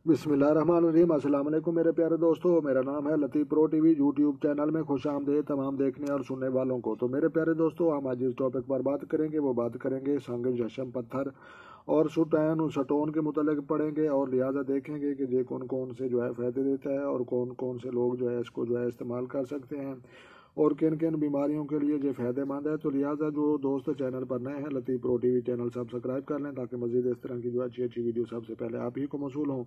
बिस्मिल्लाहिर्रहमानिर्रहीम। अस्सलाम वालेकुम मेरे प्यारे दोस्तों, मेरा नाम है लतीफ़ प्रो टीवी। यूट्यूब चैनल में खुश आमदीद तमाम देखने और सुनने वालों को। तो मेरे प्यारे दोस्तों, हम आज जिस टॉपिक पर बात करेंगे वो बात करेंगे संग जशम पत्थर और सुटैन स्टोन के मुतल्लिक पढ़ेंगे और लिहाजा देखेंगे कि ये कौन कौन से जो है फ़ायदे देता है और कौन कौन से लोग जो है इसको जो है इस्तेमाल कर सकते हैं और किन किन बीमारियों के लिए ये फ़ायदेमंद है। तो लिहाजा जो दोस्त चैनल पर नए हैं, लतीफ़ प्रो टीवी चैनल सब्सक्राइब कर लें ताकि मज़ीद इस तरह की जो अच्छी अच्छी वीडियो सबसे पहले आप ही को मौसूल हों।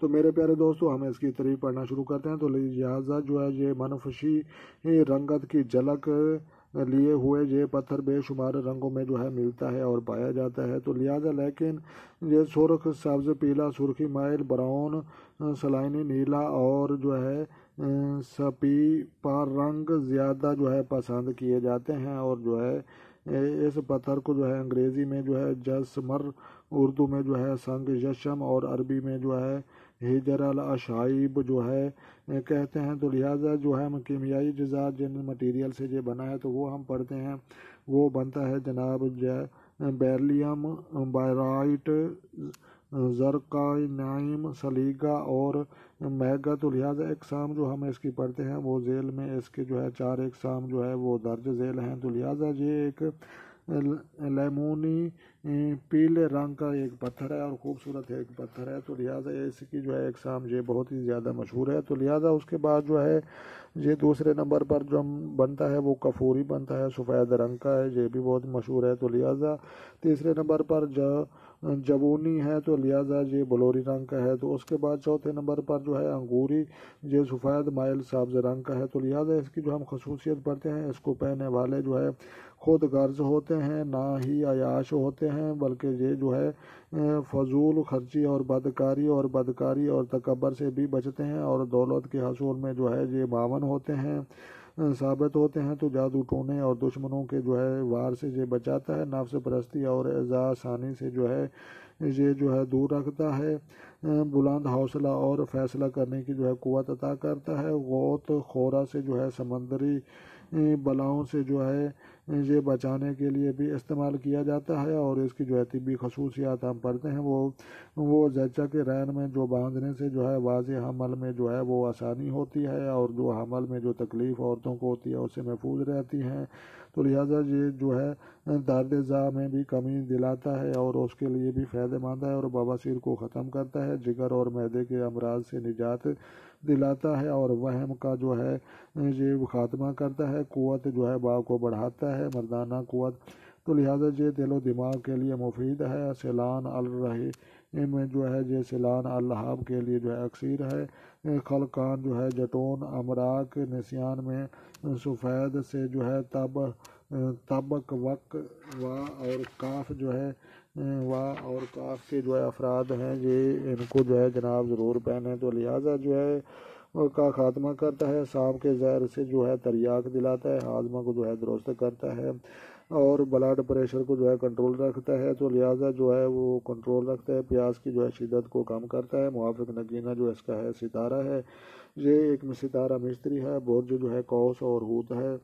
तो मेरे प्यारे दोस्तों, हम इसकी तारीफ पढ़ना शुरू करते हैं। तो लिहाजा जो है ये मनफशी रंगत की झलक लिए हुए ये पत्थर बेशुमार रंगों में जो है मिलता है और पाया जाता है। तो लिहाजा लेकिन ये सुर्ख, सब्ज़, पीला, सुर्खी माइल, ब्राउन, सलाइनी, नीला और जो है सपी पर रंग ज़्यादा जो है पसंद किए जाते हैं। और जो है इस पत्थर को जो है अंग्रेज़ी में जो है जसमर, उर्दू में जो है संग जशम और अरबी में जो है हिजर अल अशाइब जो है कहते हैं। तो लिहाजा जो है हम कीमियाई अज़ा जिन मटीरियल से ये बना है तो वो हम पढ़ते हैं। वो बनता है जनाब बेरिलियम, बायराइट, ज़रकानाइम, सलीगा और मैगा। तो लिहाजा इकसाम जो हम इसकी पढ़ते हैं वो झेल में इसके जो है 4 इकसाम जो है वो दर्ज झेल हैं। तो लिहाजा ये एक लेमोनी पीले रंग का एक पत्थर है और ख़ूबसूरत एक पत्थर है। तो लिहाजा इसकी जो है इकसाम ये बहुत ही ज़्यादा मशहूर है। तो लिहाजा उसके बाद जो है ये दूसरे नंबर पर जो बनता है वो कफूरी बनता है, सफ़ेद रंग का है, ये भी बहुत मशहूर है। तो लिहाजा तीसरे नंबर पर जबूनी है, तो लिहाजा ये बलोरी रंग का है। तो उसके बाद चौथे नंबर पर जो है अंगूरी, ये सफ़ेद माइल सब्ज़ रंग का है। तो लिहाजा इसकी जो हम खसूसियत पढ़ते हैं, इसको पहनने वाले जो है खुद गर्ज होते हैं, ना ही अयाश होते हैं, बल्कि ये जो है फजूल खर्ची और बदकारी और तकबर से भी बचते हैं और दौलत के हसूल में जो है ये मावन होते हैं, साबित होते हैं। तो जादू टोने और दुश्मनों के जो है वार से ये बचाता है, नफ्स परस्ती और एज़ा सानी से जो है ये जो है दूर रखता है, बुलंद हौसला और फैसला करने की जो है कुव्वत अता करता है। गौत खोरा से जो है समंदरी बलाओं से जो है ये बचाने के लिए भी इस्तेमाल किया जाता है। और इसकी जो है तिब्बी खसूसियात हम पढ़ते हैं वो जच्चा के रैन में जो बांधने से जो है वाज़े हमल में जो है वो आसानी होती है और जो हमल में जो तकलीफ़ औरतों को होती है उससे महफूज रहती हैं। तो लिहाजा ये जो है दर्द ज़ा में भी कमी दिलाता है और उसके लिए भी फ़ायदेमंद है और बवासीर को ख़त्म करता है, जिगर और मैदे के अमराज से निजात दिलाता है और वहम का जो है ये खात्मा करता है, कुव्वत जो है बा को बढ़ाता है, मर्दाना कुव्वत। तो लिहाजा ये दिलो दिमाग के लिए मुफीद है। सिलान अल रही में जो है ये सिलान अल्लाहाब के लिए जो है अक्सीर है। खलकान जो है जटोन, अमराक निसियान में सफ़ेद से जो है तबक वक वा और काफ जो है वाह और काफ के जो है अफराद हैं, ये इनको जो है जनाब ज़रूर पहने। तो लिहाजा जो है का खात्मा करता है, सांप के जहर से जो है तरियाक दिलाता है, हाजमा को जो है दुरुस्त करता है और ब्लड प्रेशर को जो है कंट्रोल रखता है। तो लिहाजा जो है वो कंट्रोल रखता है, प्यास की जो है शिद्दत को कम करता है। मुआफ़िक नगीना जो इसका है सितारा है, ये एक सितारा मिस्त्री है। बुर्ज जो है कौस और हूत है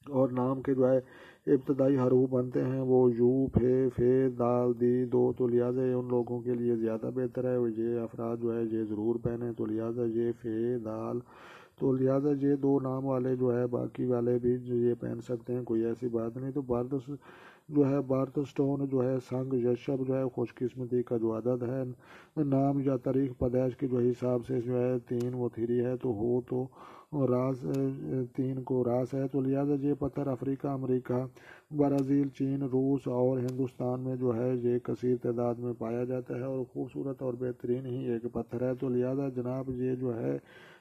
और नाम के जो है इब्तदाई हरूफ बनते हैं वो यू, फे, दाल, दी, दो। तो लिहाजा ये उन लोगों के लिए ज़्यादा बेहतर है, ये अफराद जो है ये ज़रूर पहने। तो लिहाजा ये फे, दाल, तो लिहाजा ये दो नाम वाले जो है बाकी वाले भी जो ये पहन सकते हैं, कोई ऐसी बात नहीं। तो बर्द जो है बर्थ स्टोन जो है संग यशब जो है खुशकिस्मती का जो अदद है, नाम या तारीख पैदाइश के जो हिसाब से जो है 3 व 3 है, तो हो तो रास 3 को रास है। तो लिहाजा ये पत्थर अफ्रीका, अमेरिका, ब्राज़ील, चीन, रूस और हिंदुस्तान में जो है ये कसीर तादाद में पाया जाता है और ख़ूबसूरत और बेहतरीन ही एक पत्थर है। तो लिहाजा जनाब ये जो है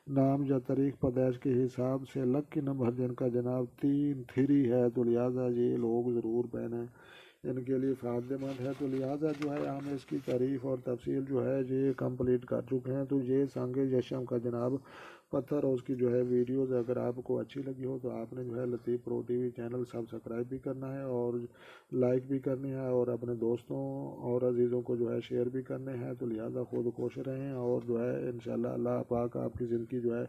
नाम या तारीख पैदाइश के हिसाब से लकी नंबर जिनका जनाब 3 है, तो लिहाजा ये लोग ज़रूर पहने, इनके लिए फ़ायदेमंद है। तो लिहाजा जो है हम इसकी तारीफ़ और तफसील जो है ये कंप्लीट कर चुके हैं। तो ये संग जशम का जनाब पत्थर और उसकी जो है वीडियोज़ अगर आपको अच्छी लगी हो तो आपने जो है लतीफ़ प्रो टीवी चैनल सब्सक्राइब भी करना है और लाइक भी करनी है और अपने दोस्तों और अजीज़ों को जो है शेयर भी करने हैं। तो लिहाजा खुद खुश रहें और जो है इंशाल्लाह अल्लाह पाक आपकी ज़िंदगी जो है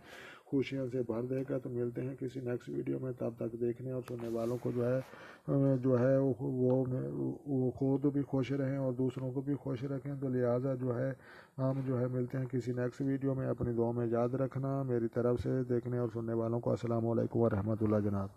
खुशियों से भर देगा। तो मिलते हैं किसी नेक्स्ट वीडियो में, तब तक देखने और सुनने वालों को जो है वो खुद भी खुश रहें और दूसरों को भी खुश रखें। तो लिहाजा जो है ہم جو ہے ملتے ہیں کسی نیکسٹ ویڈیو میں. اپنی دعاؤں میں یاد رکھنا. میری طرف سے دیکھنے اور سننے والوں کو السلام علیکم ورحمۃ اللہ جناب.